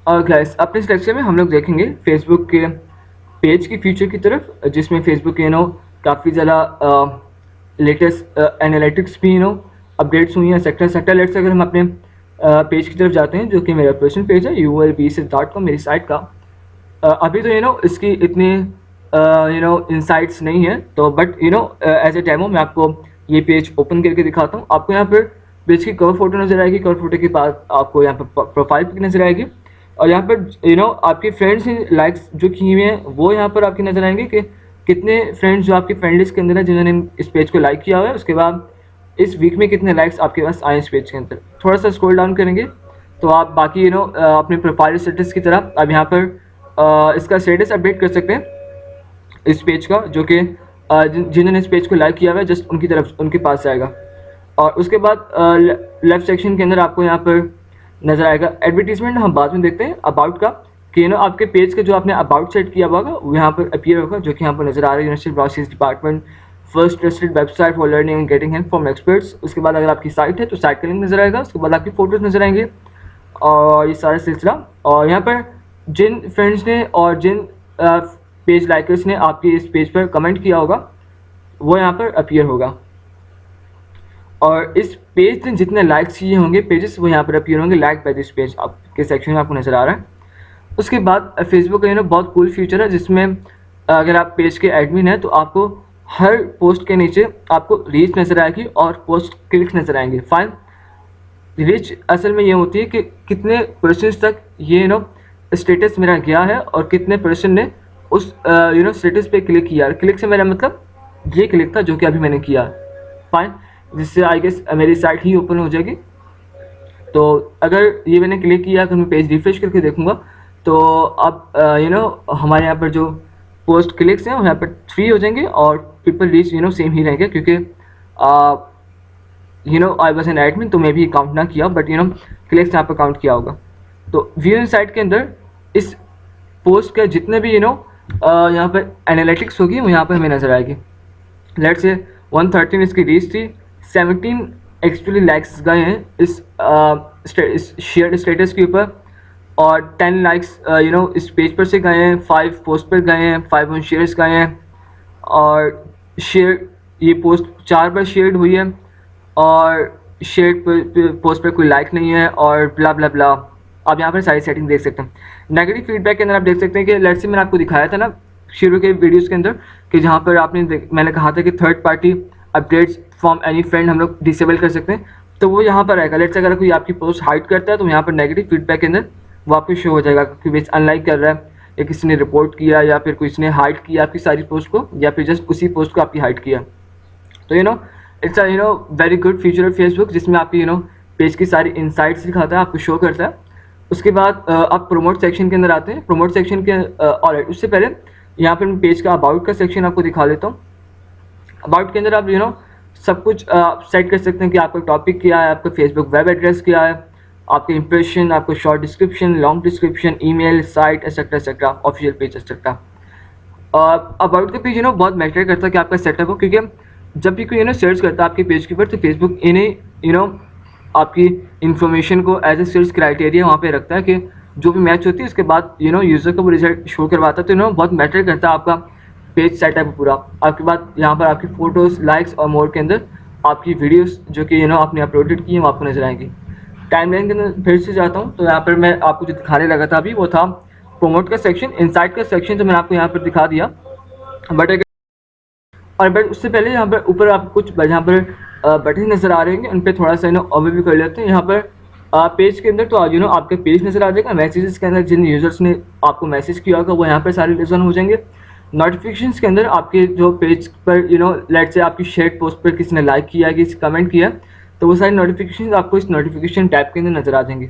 और गाइस अपने इस लेक्चर में हम लोग देखेंगे फेसबुक के पेज की फ्यूचर की तरफ, जिसमें फेसबुक काफ़ी ज़्यादा लेटेस्ट एनालिटिक्स भी अपडेट्स हुई हैं सेक्टर सेक्टर लेट्स। अगर हम अपने पेज की तरफ जाते हैं जो कि मेरा पर्सनल पेज है ulbc.com मेरी साइट का, अभी तो इसकी इतनी इंसाइट्स नहीं है, तो बट एज ए डेमो मैं आपको ये पेज ओपन करके दिखाता हूँ। आपको यहाँ पर पेज की कवर फोटो नज़र आएगी, कवर फोटो के पास आपको यहाँ पर प्रोफाइल पिक नज़र आएगी, और यहाँ पर आपके फ्रेंड्स लाइक्स जो किए हुए हैं वो यहाँ पर आपकी नज़र आएंगे कि कितने फ्रेंड्स जो आपकी फ्रेंड लिस्ट के अंदर है जिन्होंने इस पेज को लाइक किया हुआ है। उसके बाद इस वीक में कितने लाइक्स आपके पास आए इस पेज के अंदर। थोड़ा सा स्क्रॉल डाउन करेंगे तो आप बाकी अपने प्रोफाइल स्टेटस की तरफ अब यहाँ पर इसका स्टेटस अपडेट कर सकते हैं इस पेज का, जो कि जिन्होंने इस पेज को लाइक किया हुआ है जस्ट उनकी तरफ उनके पास जाएगा। और उसके बाद लेफ्ट सेक्शन के अंदर आपको यहाँ पर नज़र आएगा एडवर्टीजमेंट, हम बाद में देखते हैं अबाउट का, कि आपके पेज का जो आपने अबाउट सेट किया होगा वो यहाँ पर अपीयर होगा, जो कि यहाँ पर नज़र आ रहा है university browsing department first trusted website for learning and getting help from experts. उसके बाद अगर आपकी साइट है तो साइट का लिंक नज़र आएगा, उसके बाद आपकी फ़ोटोज़ नज़र आएंगे और ये सारा सिलसिला। और यहाँ पर जिन फ्रेंड्स ने और जिन पेज लाइकर्स ने आपके इस पेज पर कमेंट किया होगा वो यहाँ पर अपीयर होगा, और इस पेज ने जितने लाइक्स किए होंगे पेजेस वो यहाँ पर अपीयर होंगे लाइक बाय दिस पेज आपके सेक्शन में आपको नज़र आ रहा है। उसके बाद फेसबुक का बहुत कूल फीचर है जिसमें अगर आप पेज के एडमिन हैं तो आपको हर पोस्ट के नीचे आपको रीच नज़र आएगी और पोस्ट क्लिक्स नज़र आएंगे। फाइन, रीच असल में ये होती है कि कितने पर्सन तक ये स्टेटस मेरा गया है और कितने पर्सन ने उस स्टेटस पे क्लिक किया। क्लिक से मेरा मतलब ये क्लिक था जो कि अभी मैंने किया। फाइन, जिससे आई गेस मेरी साइट ही ओपन हो जाएगी। तो अगर ये मैंने क्लिक किया, अगर मैं पेज रिफ्रेश करके देखूंगा तो अब हमारे यहाँ पर जो पोस्ट क्लिक्स हैं वो यहाँ पर 3 हो जाएंगे और पीपल रीच सेम ही रहेंगे, क्योंकि आई वॉज एन एडमिन तो मैं भी काउंट ना किया, बट क्लिक्स यहाँ पर काउंट किया होगा। तो व्यू इन साइट के अंदर इस पोस्ट का जितने भी यहाँ पर एनालिटिक्स होगी वो यहाँ पर हमें नज़र आएगी। लेट्स से 113 इसकी रीच थी, 17 एक्चुअली लाइक्स गए हैं इस शेयर स्टेटस के ऊपर, और 10 लाइक्स इस पेज पर से गए हैं, 5 पोस्ट पर गए हैं, 5 ऑन शेयर्स गए हैं, और शेयर ये पोस्ट 4 बार शेयर्ड हुई है और शेयर पोस्ट पर कोई लाइक नहीं है और ब्ला ब्ला ब्ला। आप यहाँ पर सारी सेटिंग देख सकते हैं। नेगेटिव फीडबैक के अंदर आप देख सकते हैं कि लेट्स से मैंने आपको दिखाया था ना शुरू के वीडियोस के अंदर कि जहाँ पर मैंने कहा था कि third party updates from any friend हम लोग डिसेबल कर सकते हैं, तो वो यहाँ पर आएगा। लेट्स अगर कोई आपकी पोस्ट हाइड करता है तो यहाँ पर नेगेटिव फीडबैक के अंदर वो आपको शो हो जाएगा कि बेस अनलाइक कर रहा है या किसी ने रिपोर्ट किया या फिर किसी ने हाइड किया आपकी सारी पोस्ट को या फिर जस्ट उसी पोस्ट को आपकी हाइड किया। तो it's a very good feature of Facebook, जिसमें आपकी पेज की सारी इंसाइट्स दिखाता है, आपको शो करता है। उसके बाद आप प्रोमोट सेक्शन के अंदर आते हैं। प्रोमोट सेक्शन के और उससे पहले यहाँ पर मैं पेज का अबाउट का सेक्शन आपको दिखा देता हूँ। अबाउट के अंदर आप सब कुछ सेट कर सकते हैं कि आपका टॉपिक क्या है, आपका फेसबुक वेब एड्रेस क्या है, आपके इंप्रेशन, आपको short description, long description, email, site etcetera etcetera, official page etcetera. About का पेज बहुत मैटर करता है कि आपका सेटअप हो, क्योंकि जब भी कोई सर्च करता है आपके पेज के ऊपर तो फेसबुक इन्हें आपकी इन्फॉर्मेशन को एज ए सर्च क्राइटेरिया वहाँ पे रखता है कि जो भी मैच होती है उसके बाद यूज़र को वो रिजल्ट शो करवाता है। तो बहुत मैटर करता है आपका पेज सेटअप पूरा। आपके बाद यहाँ पर आपकी फ़ोटोज़, लाइक्स और मोर के अंदर आपकी वीडियोस जो कि आपने अपलोडेड की हैं वो आपको नज़र आएंगी। टाइमलाइन के अंदर फिर से जाता हूँ तो यहाँ पर मैं आपको जो दिखाने लगा था अभी वो था प्रोमोट का सेक्शन। इनसाइट का सेक्शन तो मैंने आपको यहाँ पर दिखा दिया, बट उससे पहले यहाँ पर ऊपर आपको कुछ यहाँ पर बटन नज़र आ रहे हैं, उन पर थोड़ा सा ओवरव्यू कर लेते हैं। यहाँ पर पेज के अंदर तो आपका पेज नज़र आ जाएगा। मैसेजेस के अंदर जिन यूज़र्स ने आपको मैसेज किया होगा वो यहाँ पर सारे लिस्ट हो जाएंगे। नोटिफिकेशंस के अंदर आपके जो पेज पर लेट्स से आपकी शेयर पोस्ट पर किसी ने लाइक किया, किसी कमेंट किया, तो वो सारी नोटिफिकेशन आपको इस नोटिफिकेशन टैब के अंदर नज़र आ जाएंगे।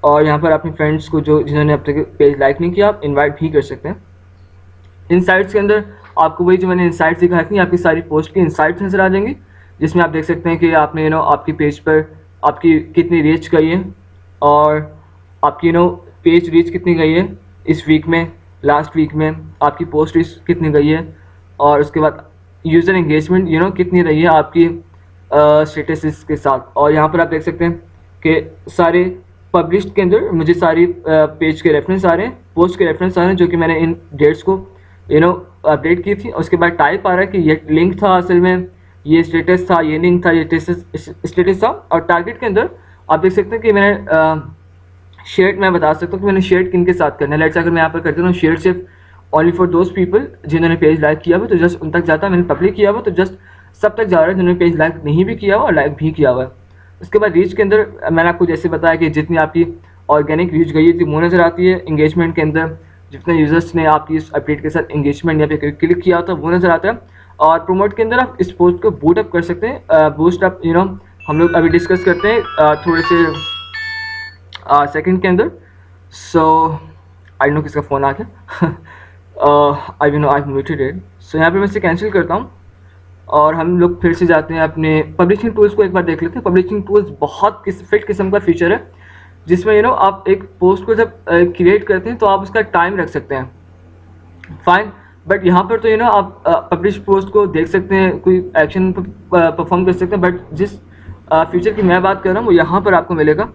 और यहाँ पर अपने फ्रेंड्स को जिन्होंने अब तक पेज लाइक नहीं किया आप इनवाइट भी कर सकते हैं। इनसाइट्स के अंदर आपको वही जो मैंने इनसाइट्स दिखाई थी आपकी सारी पोस्ट की इनसाइट्स नज़र आ जाएंगी, जिसमें आप देख सकते हैं कि आपने आपकी पेज पर आपकी कितनी रीच गई है और आपकी पेज रीच कितनी गई है इस वीक में, लास्ट वीक में आपकी पोस्ट रीच कितनी गई है, और उसके बाद यूज़र एंगेजमेंट कितनी रही है आपकी स्टेटस के साथ। और यहाँ पर आप देख सकते हैं कि सारे पब्लिश्ड के अंदर मुझे सारी पेज के रेफरेंस आ रहे हैं, पोस्ट के रेफरेंस आ रहे हैं जो कि मैंने इन डेट्स को अपडेट की थी। उसके बाद टाइप आ रहा है कि ये लिंक था, असल में ये स्टेटस था, ये लिंक था, ये स्टेटस था। और टारगेट के अंदर आप देख सकते हैं कि मैंने शेयर, मैं बता सकता हूँ कि मैंने शेयर किन के साथ करना है। लेट्स अगर मैं यहाँ पर करता हूँ शेयर सिर्फ ओनली फॉर दोज पीपल जिन्होंने पेज लाइक किया हुआ, तो जस्ट उन तक जाता है। मैंने पब्लिक किया हुआ तो जस्ट सब तक जा रहा है जिन्होंने पेज लाइक नहीं भी किया हुआ और लाइक भी किया हुआ है। उसके बाद रीच के अंदर मैंने आपको जैसे बताया कि जितनी आपकी ऑर्गेनिक रीच गई थी वो नज़र आती है। इंगेजमेंट के अंदर जितने यूजर्स ने आपकी इस अपडेट के साथ इंगेजमेंट या फिर क्लिक किया था वो नज़र आता है। और प्रोमोट के अंदर आप इस पोस्ट को बूट अप कर सकते हैं। बूस्ट अप हम लोग अभी डिस्कस करते हैं थोड़े से सेकंड के अंदर। सो आई नो किसका फ़ोन आ गया। I know I muted it. So यहाँ पे मैं इसे कैंसिल करता हूँ और हम लोग फिर से जाते हैं अपने पब्लिशिंग टूल्स को एक बार देख लेते हैं। पब्लिशिंग टूल्स बहुत फिट किस्म का फीचर है जिसमें आप एक पोस्ट को जब क्रिएट करते हैं तो आप उसका टाइम रख सकते हैं, फाइन। बट यहाँ पर तो आप पब्लिश पोस्ट को देख सकते हैं, कोई एक्शन परफॉर्म कर सकते हैं। बट जिस फीचर की मैं बात कर रहा हूँ वो यहाँ पर आपको मिलेगा,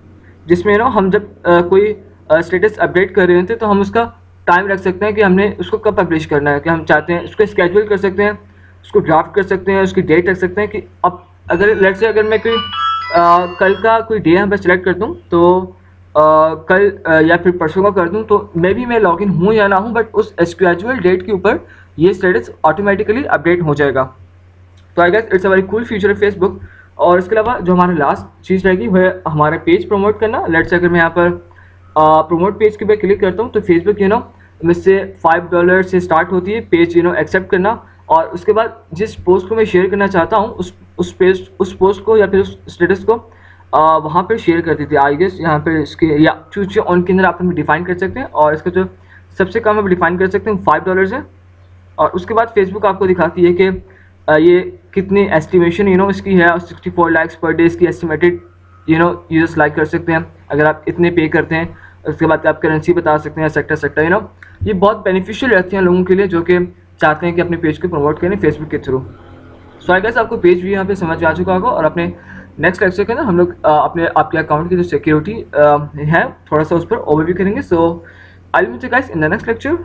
जिसमें हम जब कोई स्टेटस अपडेट कर रहे होते हैं तो हम उसका टाइम रख सकते हैं कि हमने उसको कब पब्लिश करना है, कि हम चाहते हैं उसको स्केड्यूल कर सकते हैं, उसको ड्राफ्ट कर सकते हैं, उसकी डेट रख सकते हैं कि अब अगर लेट्स से अगर मैं कोई कल का कोई डे यहाँ पर सिलेक्ट कर दूँ तो कल या फिर परसों का कर दूँ तो मे बी मैं लॉगिन हूँ या ना हूँ, बट उस स्केड्यूल डेट के ऊपर ये स्टेटस ऑटोमेटिकली अपडेट हो जाएगा। तो I guess it's a very cool feature है फेसबुक। और इसके अलावा जो हमारा लास्ट चीज़ रहेगी वह हमारा पेज प्रमोट करना। लेट्स अगर मैं यहाँ पर प्रमोट पेज के ऊपर क्लिक करता हूँ तो फेसबुक मुझसे $5 से स्टार्ट होती है पेज एक्सेप्ट करना। और उसके बाद जिस पोस्ट को मैं शेयर करना चाहता हूँ उस पोस्ट को या फिर उस स्टेटस को वहाँ पर शेयर कर देती है। आई गेस यहाँ पर इसके या चूज ऑन के अंदर आप डिफाइन कर सकते हैं और इसका जो सबसे कम आप डिफाइन कर सकते हैं $5 है। और उसके बाद फेसबुक आपको दिखाती है कि ये कितनी एस्टिमेशन इसकी है, 64 लाइक्स पर डे इसकी एस्टिमेटेड यूजर्स लाइक कर सकते हैं अगर आप इतने पे करते हैं। उसके बाद आप करेंसी बता सकते हैं, सेक्टर ये बहुत बेनिफिशियल रहती हैं लोगों के लिए जो कि चाहते हैं कि अपने पेज को प्रमोट करें फेसबुक के थ्रू। सो आई गेस आपको पेज भी यहाँ पे समझ आ चुका होगा। और अपने नेक्स्ट लेक्चर के अंदर हम लोग आपके अकाउंट की जो सिक्योरिटी है थोड़ा सा उस पर ओवरव्यू करेंगे। So I will meet you guys in the next lecture.